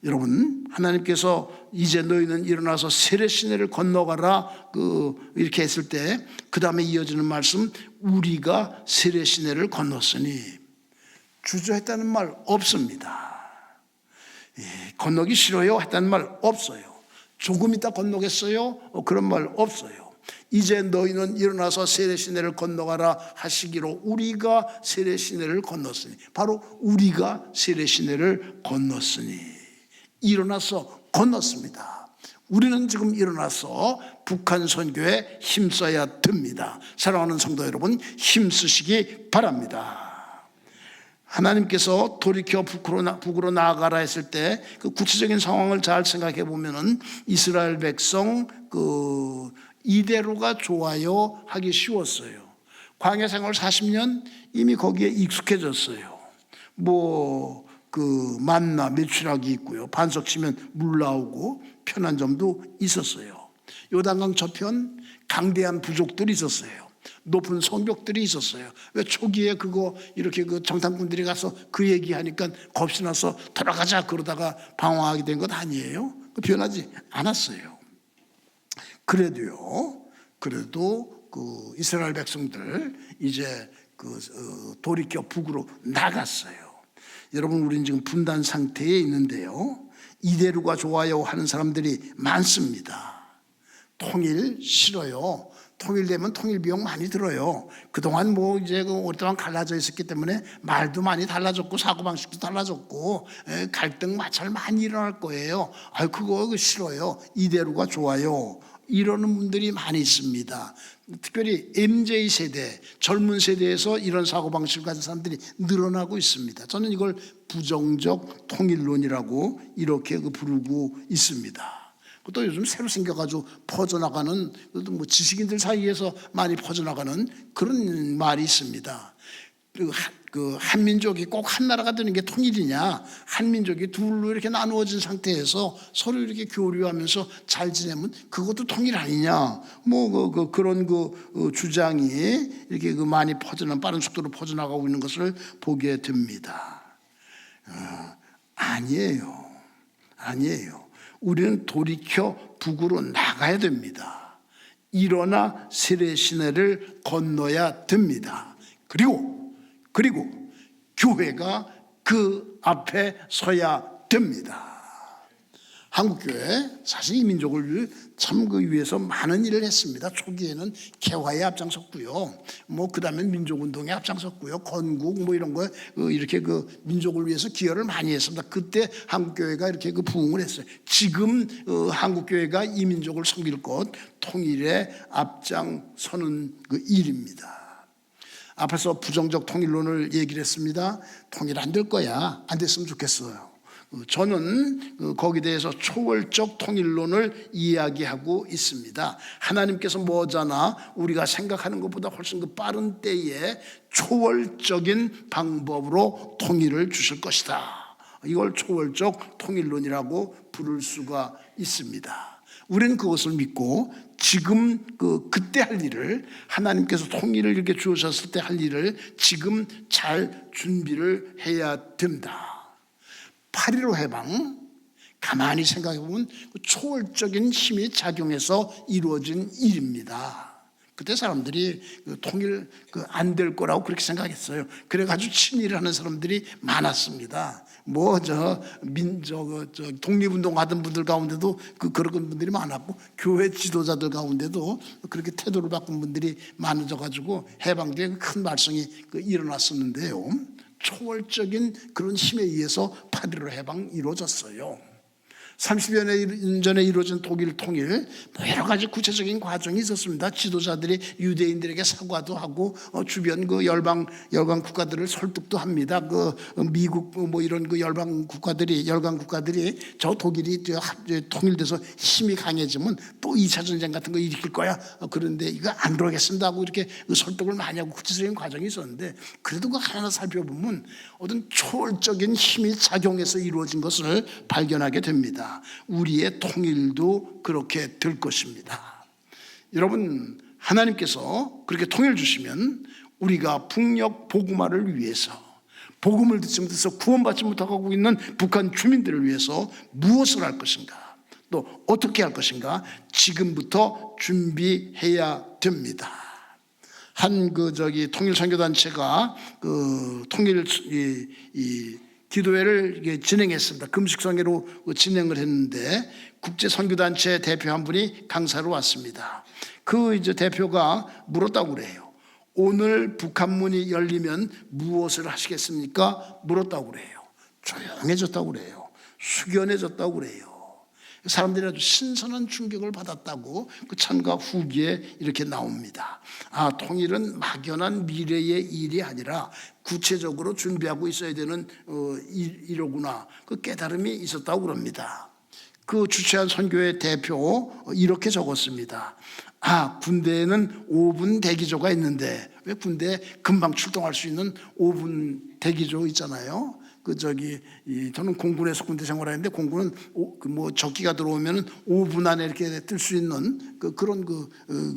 여러분, 하나님께서 이제 너희는 일어나서 세례 시내를 건너가라 이렇게 했을 때 그 다음에 이어지는 말씀, 우리가 세례 시내를 건넜으니, 주저했다는 말 없습니다. 건너기 싫어요 했다는 말 없어요. 조금 이따 건너겠어요? 그런 말 없어요. 이제 너희는 일어나서 세례 시내를 건너가라 하시기로 우리가 세례 시내를 건넜으니, 바로 우리가 세례 시내를 건넜으니, 일어나서 건넜습니다. 우리는 지금 일어나서 북한 선교에 힘써야 됩니다. 사랑하는 성도 여러분, 힘쓰시기 바랍니다. 하나님께서 돌이켜 북으로 나아가라 했을 때 그 구체적인 상황을 잘 생각해 보면은 이스라엘 백성 이대로가 좋아요 하기 쉬웠어요. 광야 생활 40년 이미 거기에 익숙해졌어요. 만나 메추라기 있고요. 반석 치면 물 나오고 편한 점도 있었어요. 요단강 저편 강대한 부족들이 있었어요. 높은 성벽들이 있었어요. 왜 초기에 이렇게 정탐꾼들이 가서 그 얘기하니까 겁이 나서 돌아가자 그러다가 방황하게 된 것 아니에요? 변하지 않았어요. 그래도 이스라엘 백성들 이제 돌이켜 북으로 나갔어요. 여러분, 우리는 지금 분단 상태에 있는데요. 이대로가 좋아요 하는 사람들이 많습니다. 통일 싫어요. 통일되면 통일 비용 많이 들어요. 그동안 오랫동안 갈라져 있었기 때문에 말도 많이 달라졌고 사고방식도 달라졌고 갈등 마찰 많이 일어날 거예요. 그거 싫어요. 이대로가 좋아요. 이러는 분들이 많이 있습니다. 특별히 MZ 세대, 젊은 세대에서 이런 사고방식을 가진 사람들이 늘어나고 있습니다. 저는 이걸 부정적 통일론이라고 이렇게 부르고 있습니다. 또 요즘 새로 생겨가지고 퍼져나가는, 지식인들 사이에서 많이 퍼져나가는 그런 말이 있습니다. 한민족이 꼭 한 나라가 되는 게 통일이냐? 한민족이 둘로 이렇게 나누어진 상태에서 서로 이렇게 교류하면서 잘 지내면 그것도 통일 아니냐? 그런 주장이 이렇게 많이 빠른 속도로 퍼져나가고 있는 것을 보게 됩니다. 아니에요. 우리는 돌이켜 북으로 나가야 됩니다. 일어나 세례 시내를 건너야 됩니다. 그리고 교회가 그 앞에 서야 됩니다. 한국교회 사실 이 민족을 참 위해서 많은 일을 했습니다. 초기에는 개화에 앞장섰고요. 그 다음에 민족운동에 앞장섰고요. 건국 이런 거 이렇게 민족을 위해서 기여를 많이 했습니다. 그때 한국교회가 이렇게 부흥을 했어요. 지금 한국교회가 이 민족을 섬길 것, 통일에 앞장서는 일입니다. 앞에서 부정적 통일론을 얘기를 했습니다. 통일 안 될 거야. 안 됐으면 좋겠어요. 저는 거기에 대해서 초월적 통일론을 이야기하고 있습니다. 하나님께서 머지않아 우리가 생각하는 것보다 훨씬 빠른 때에 초월적인 방법으로 통일을 주실 것이다. 이걸 초월적 통일론이라고 부를 수가 있습니다. 우리는 그것을 믿고 지금 그때 할 일을, 하나님께서 통일을 이렇게 주셨을 때 할 일을 지금 잘 준비를 해야 된다. 8.15 해방, 가만히 생각해 보면 초월적인 힘이 작용해서 이루어진 일입니다. 그때 사람들이 통일 안 될 거라고 그렇게 생각했어요. 그래가지고 친일을 하는 사람들이 많았습니다. 독립운동 하던 분들 가운데도 그런 분들이 많았고, 교회 지도자들 가운데도 그렇게 태도를 바꾼 분들이 많아져가지고 해방되에 큰 발성이 일어났었는데요. 초월적인 그런 힘에 의해서 8.15 해방 이루어졌어요. 30여 년 전에 이루어진 독일 통일, 여러 가지 구체적인 과정이 있었습니다. 지도자들이 유대인들에게 사과도 하고 주변 열방 국가들을 설득도 합니다. 미국 이런 열강 국가들이 저 독일이 통일돼서 힘이 강해지면 또 2차 전쟁 같은 거 일으킬 거야. 그런데 이거 안 그러겠습니다 하고 이렇게 설득을 많이 하고 구체적인 과정이 있었는데, 그래도 하나 살펴보면 어떤 초월적인 힘이 작용해서 이루어진 것을 발견하게 됩니다. 우리의 통일도 그렇게 될 것입니다. 여러분, 하나님께서 그렇게 통일 주시면 우리가 북녘 복음화를 위해서, 복음을 듣지 못해서 구원받지 못하고 있는 북한 주민들을 위해서 무엇을 할 것인가, 또 어떻게 할 것인가, 지금부터 준비해야 됩니다. 한 통일선교단체가 통일 기도회를 진행했습니다. 금식성회로 진행을 했는데 국제선교단체 대표 한 분이 강사로 왔습니다. 대표가 물었다고 그래요. 오늘 북한문이 열리면 무엇을 하시겠습니까? 물었다고 그래요. 조용해졌다고 그래요. 숙연해졌다고 그래요. 사람들이 아주 신선한 충격을 받았다고 그 참가 후기에 이렇게 나옵니다. 통일은 막연한 미래의 일이 아니라 구체적으로 준비하고 있어야 되는 일이로구나. 그 깨달음이 있었다고 그럽니다. 그 주최한 선교회 대표 이렇게 적었습니다. 군대에는 5분 대기조가 있는데 왜 군대에 금방 출동할 수 있는 5분 대기조 있잖아요. 저는 공군에서 군대 생활하는데 공군은 적기가 들어오면 5분 안에 이렇게 뜰 수 있는 그런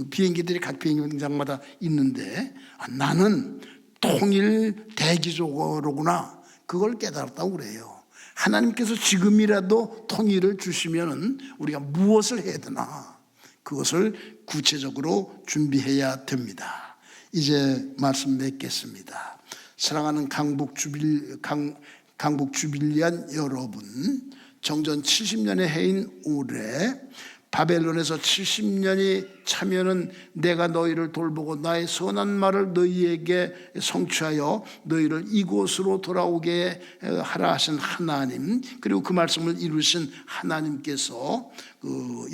비행기들이 각 비행장마다 있는데 나는 통일 대기조로구나. 그걸 깨달았다고 그래요. 하나님께서 지금이라도 통일을 주시면 우리가 무엇을 해야 되나, 그것을 구체적으로 준비해야 됩니다. 이제 말씀 맺겠습니다. 사랑하는 강북 주빌리안 여러분, 정전 70년의 해인 올해 바벨론에서 70년이 차면은 내가 너희를 돌보고 나의 선한 말을 너희에게 성취하여 너희를 이곳으로 돌아오게 하라 하신 하나님, 그리고 그 말씀을 이루신 하나님께서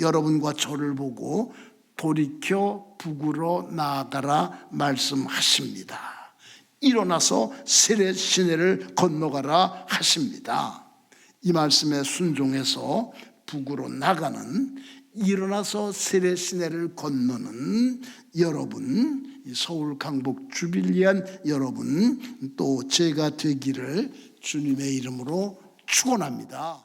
여러분과 저를 보고 돌이켜 북으로 나아가라 말씀하십니다. 일어나서 세렛 시내를 건너가라 하십니다. 이 말씀에 순종해서 북으로 나가는, 일어나서 세렛 시내를 건너는 여러분, 서울 강북 주빌리안 여러분, 또 제가 되기를 주님의 이름으로 축원합니다.